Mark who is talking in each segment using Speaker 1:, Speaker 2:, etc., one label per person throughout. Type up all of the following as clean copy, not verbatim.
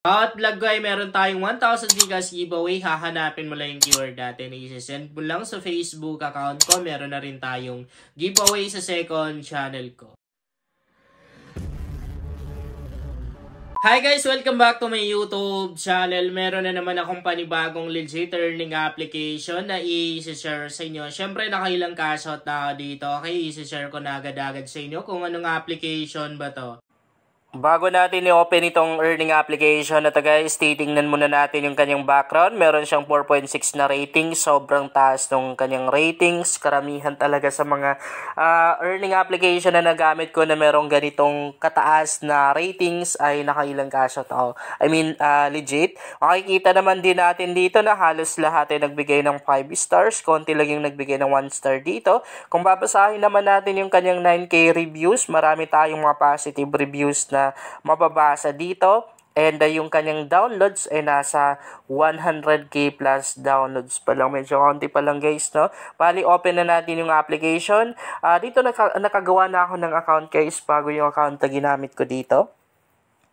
Speaker 1: At vlog ko ay meron tayong 1,000 gigas giveaway. Hahanapin mo lang yung keyword natin. I-send mo lang sa Facebook account ko. Meron na rin tayong giveaway sa second channel ko. Hi guys! Welcome back to my YouTube channel. Meron na naman akong panibagong legit earning application na i-share sa inyo. Siyempre nakailang cashot na ako dito. Okay, i-share ko na agad-agad sa inyo kung anong application ba to. Bago natin i-open itong earning application na to guys, titingnan muna natin yung kanyang background. Meron siyang 4.6 na rating. Sobrang taas ng kanyang ratings. Karamihan talaga sa mga earning application na nagamit ko na merong ganitong kataas na ratings ay nakailang cashot ako. Legit. Makikita naman din natin dito na halos lahat ay nagbigay ng 5 stars. Konti lang yung nagbigay ng 1 star dito. Kung babasahin naman natin yung kanyang 9K reviews, marami tayong mga positive reviews na mababasa dito, and yung kanyang downloads ay nasa 100k plus downloads pa lang. Medyo konti pa lang guys, no? Bali, open na natin yung application. Dito nakagawa na ako ng account guys, bago yung account na ginamit ko dito.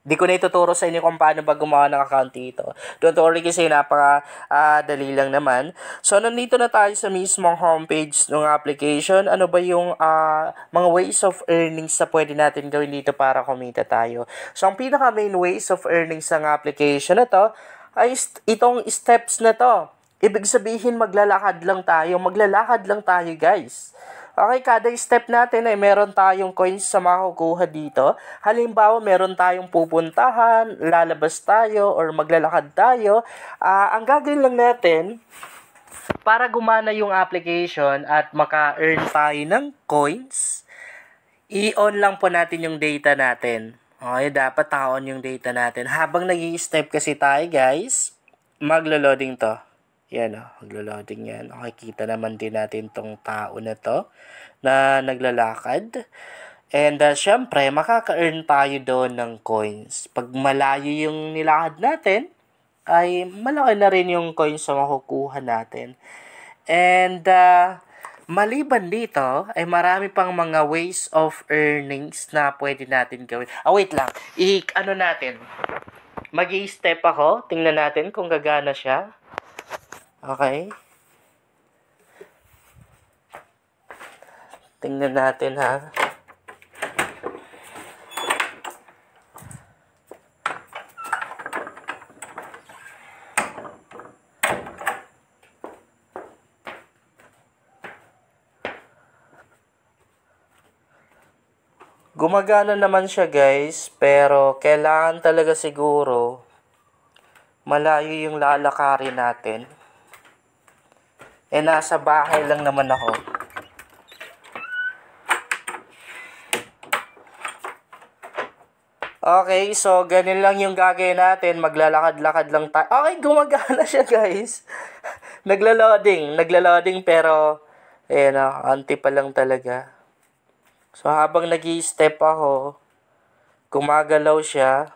Speaker 1: Di ko na ituturo sa inyo kung paano ba gumawa ng account dito. Don't worry kasi dali lang naman. So, nandito na tayo sa mismong homepage ng application. Ano ba yung mga ways of earnings na pwede natin gawin dito para kumita tayo? So, ang pinaka main ways of earnings ng application na to ay itong steps na to. Ibig sabihin maglalakad lang tayo. Maglalakad lang tayo guys. Okay, kada step natin ay meron tayong coins sa makukuha dito. Halimbawa, meron tayong pupuntahan, lalabas tayo, or maglalakad tayo. Ang gagawin lang natin, para gumana yung application at maka-earn tayo ng coins, i-on lang po natin yung data natin. Okay, dapat on yung data natin. Habang nag-i-step kasi tayo guys, maglo-loading to. Yan o, maglo-loading yan. Okay, kita naman din natin tong tao na to na naglalakad. And syempre, makaka-earn tayo doon ng coins. Pag malayo yung nilakad natin, ay malaki na rin yung coins na makukuha natin. And maliban dito, ay marami pang mga ways of earnings na pwede natin gawin. Wait lang. Mag-i-step ako. Tingnan natin kung gagana siya. Okay. Tingnan natin ha. Gumagana naman siya guys, pero kailangan talaga siguro malayo yung lalakarin natin. Nasa bahay lang naman ako. Okay, so ganun lang yung gagawin natin. Maglalakad-lakad lang tayo. Okay, gumagana siya guys. Nagla-loading pero anti pa lang talaga. So habang nag-i-step ako, gumagalaw siya.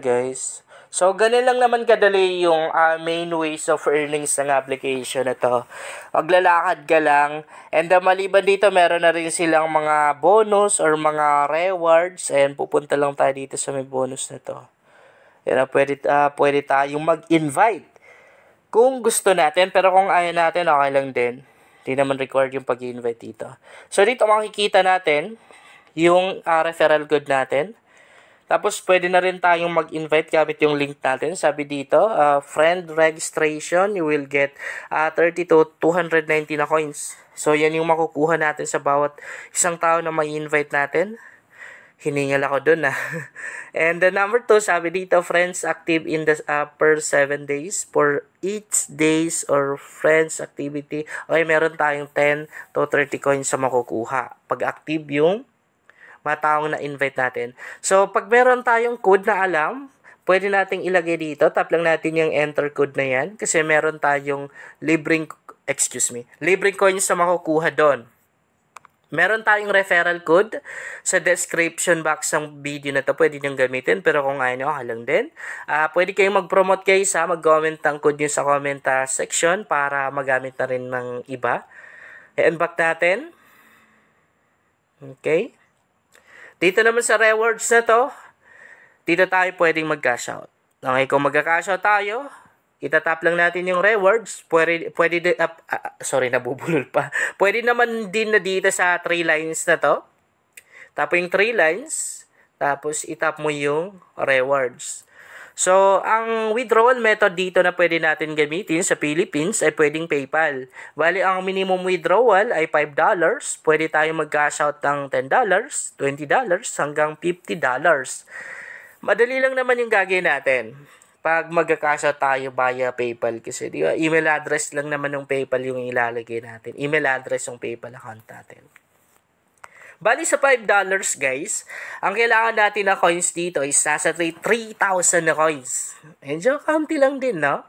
Speaker 1: Guys. So, ganun lang naman kadali yung main ways of earnings ng application na to. Maglalakad ka lang. And maliban dito, meron na rin silang mga bonus or mga rewards. And pupunta lang tayo dito sa may bonus na to. Yan, pwede tayong mag-invite kung gusto natin. Pero kung ayaw natin, okay lang din. Hindi naman required yung pag-invite dito. So, dito makikita natin yung referral code natin. Tapos, pwede na rin tayong mag-invite gamit yung link natin. Sabi dito, friend registration, you will get 30 to 290 na coins. So, yan yung makukuha natin sa bawat isang tao na may-invite natin. Hiningal ako dun And number 2, sabi dito, friends active in the per 7 days. For each days or friends activity, okay, meron tayong 10 to 30 coins sa makukuha. Pag active yung mataong na-invite natin. So, pag meron tayong code na alam, pwede nating ilagay dito. Tap lang natin yung enter code na yan. Kasi meron tayong libreng coins na makukuha doon. Meron tayong referral code sa description box ng video na to. Pwede nyo gamitin. Pero kung ayaw nyo, halang din. Pwede kayong mag-promote guys. Mag-comment ang code nyo sa comment section para magamit na rin ng iba. I-unbox natin. Okay. Dito naman sa rewards na to, dito tayo pwedeng mag-cash out. Okay, kung mag-cash out tayo, itatap lang natin yung rewards. Nabubulol pa. Pwede naman din na dito sa 3 lines na to. Tapos yung 3 lines, tapos itap mo yung rewards. So, ang withdrawal method dito na pwede natin gamitin sa Philippines ay pwedeng PayPal. Bali, ang minimum withdrawal ay $5. Pwede tayong mag-cash out ng $10, $20, hanggang $50. Madali lang naman yung gagawin natin pag mag-cash out tayo via PayPal. Kasi di ba, email address lang naman ng PayPal yung ilalagay natin. Email address yung PayPal account natin. Bali sa $5 guys, ang kailangan natin na coins dito is nasa 3,000 na coins. Medyo kaunti lang din, no?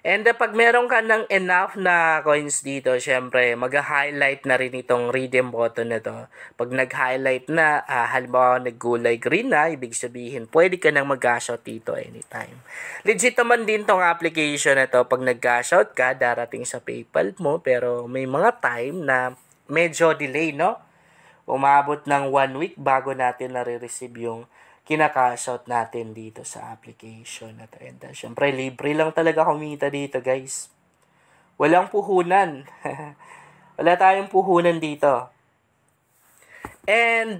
Speaker 1: And pag meron ka ng enough na coins dito, syempre, mag-highlight na rin itong redeem button na to. Pag nag-highlight na, halimbawa nag-gulay green na, ibig sabihin, pwede ka nang mag-cash out dito anytime. Legit naman din tong application na to. Pag nag-cash out ka, darating sa PayPal mo, pero may mga time na medyo delay, no? Umabot ng 1 week bago natin nare-receive yung kina-cash out natin dito sa application na to. And syempre, libre lang talaga kumita dito, guys. Walang puhunan. Wala tayong puhunan dito. And,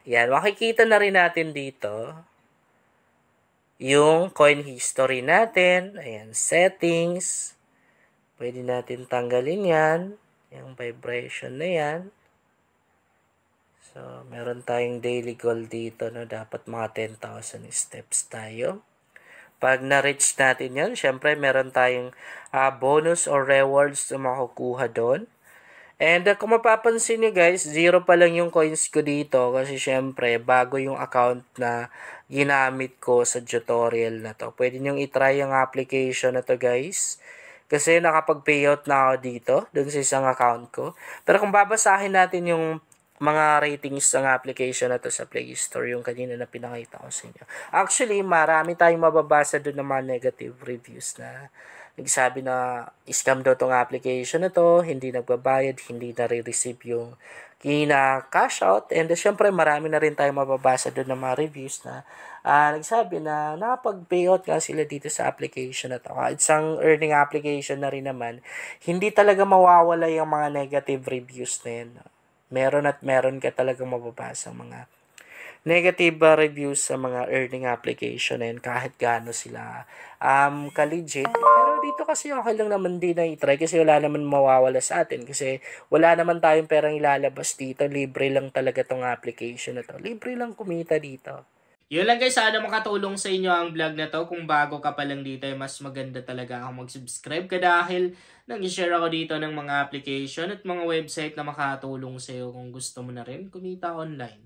Speaker 1: yan, makikita na rin natin dito yung coin history natin. Ayan, settings. Pwede natin tanggalin yan. Yung vibration na yan. So, meron tayong daily goal dito, no? Dapat mga 10,000 steps tayo. Pag na-reach natin yan, syempre, meron tayong bonus or rewards na makukuha doon. And kung mapapansin nyo guys, 0 pa lang yung coins ko dito kasi syempre, bago yung account na ginamit ko sa tutorial na to. Pwede nyo itry yung application na to guys. Kasi nakapag-payout na ako dito, dun sa isang account ko. Pero kung babasahin natin yung mga ratings ng application na to sa Play Store, yung kanina na pinakita ko sa inyo. Actually, marami tayong mababasa doon ng mga negative reviews na nagsabi na scam daw tong application na to, hindi nagbabayad, hindi na-receive yung kina-cash out. And syempre, marami na rin tayong mababasa doon ng mga reviews na nagsabi na nakapag-payout nga sila dito sa application na to. Isang earning application na rin naman, hindi talaga mawawala yung mga negative reviews na yun. Meron at meron ka talagang mababasa mga negative reviews sa mga earning application and kahit gaano sila ka-legit. Pero dito kasi okay lang naman din na i-try kasi wala naman mawawala sa atin kasi wala naman tayong perang ilalabas dito. Libre lang talaga tong application na to. Libre lang kumita dito. Yun lang guys, sana makatulong sa inyo ang vlog na to. Kung bago ka pa lang dito, mas maganda talaga ako mag-subscribe ka dahil nang i-share ako dito ng mga application at mga website na makatulong sa iyo kung gusto mo na rin kumita online.